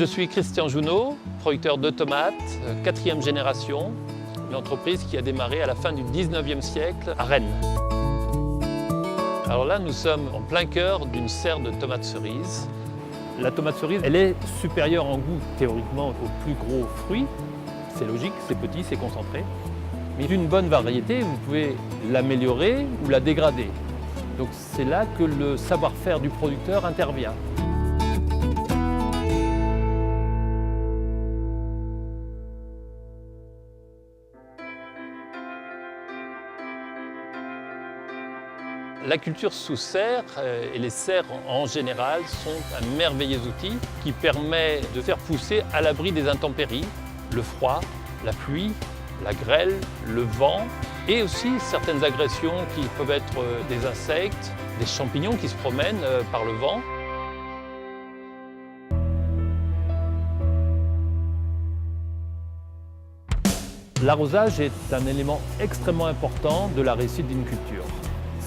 Je suis Christian Junot, producteur de tomates, 4e génération, une entreprise qui a démarré à la fin du 19e siècle à Rennes. Alors là, nous sommes en plein cœur d'une serre de tomates cerises. La tomate cerise, elle est supérieure en goût théoriquement aux plus gros fruits. C'est logique, c'est petit, c'est concentré. Mais d'une bonne variété, vous pouvez l'améliorer ou la dégrader. Donc c'est là que le savoir-faire du producteur intervient. La culture sous serre et les serres en général sont un merveilleux outil qui permet de faire pousser à l'abri des intempéries, le froid, la pluie, la grêle, le vent et aussi certaines agressions qui peuvent être des insectes, des champignons qui se promènent par le vent. L'arrosage est un élément extrêmement important de la réussite d'une culture.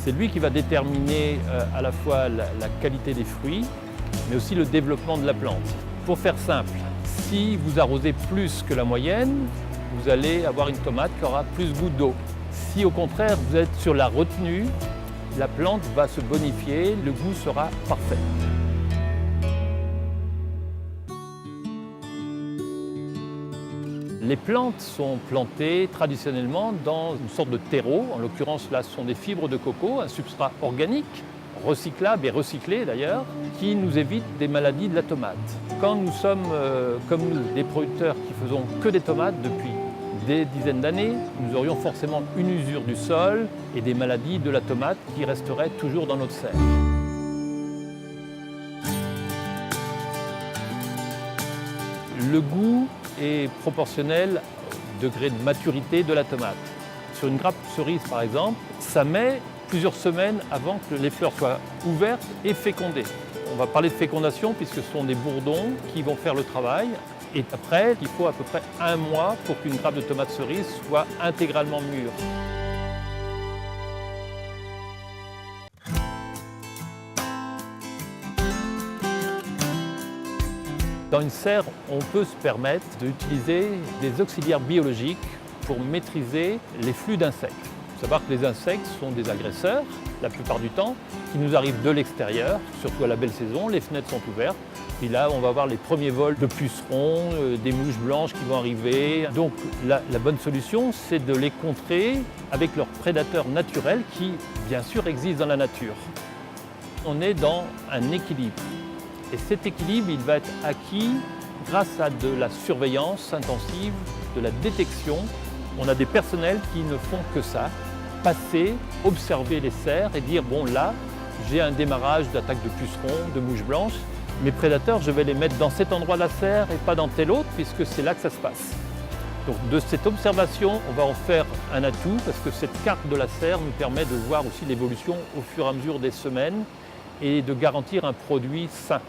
C'est lui qui va déterminer à la fois la qualité des fruits, mais aussi le développement de la plante. Pour faire simple, si vous arrosez plus que la moyenne, vous allez avoir une tomate qui aura plus goût d'eau. Si au contraire vous êtes sur la retenue, la plante va se bonifier, le goût sera parfait. Les plantes sont plantées traditionnellement dans une sorte de terreau. En l'occurrence, là, ce sont des fibres de coco, un substrat organique, recyclable et recyclé d'ailleurs, qui nous évite des maladies de la tomate. Quand nous sommes, comme nous, des producteurs qui faisons que des tomates depuis des dizaines d'années, nous aurions forcément une usure du sol et des maladies de la tomate qui resteraient toujours dans notre serre. Le goût est proportionnel au degré de maturité de la tomate. Sur une grappe cerise par exemple, ça met plusieurs semaines avant que les fleurs soient ouvertes et fécondées. On va parler de fécondation puisque ce sont des bourdons qui vont faire le travail. Et après, il faut à peu près 1 mois pour qu'une grappe de tomates cerises soit intégralement mûre. Dans une serre, on peut se permettre d'utiliser des auxiliaires biologiques pour maîtriser les flux d'insectes. Il faut savoir que les insectes sont des agresseurs, la plupart du temps, qui nous arrivent de l'extérieur, surtout à la belle saison, les fenêtres sont ouvertes. Et là, on va avoir les premiers vols de pucerons, des mouches blanches qui vont arriver. Donc la bonne solution, c'est de les contrer avec leurs prédateurs naturels qui, bien sûr, existent dans la nature. On est dans un équilibre. Et cet équilibre, il va être acquis grâce à de la surveillance intensive, de la détection. On a des personnels qui ne font que ça, passer, observer les serres et dire bon là, j'ai un démarrage d'attaque de pucerons, de mouches blanches. Mes prédateurs, je vais les mettre dans cet endroit de la serre et pas dans tel autre puisque c'est là que ça se passe. Donc de cette observation, on va en faire un atout parce que cette carte de la serre nous permet de voir aussi l'évolution au fur et à mesure des semaines et de garantir un produit sain.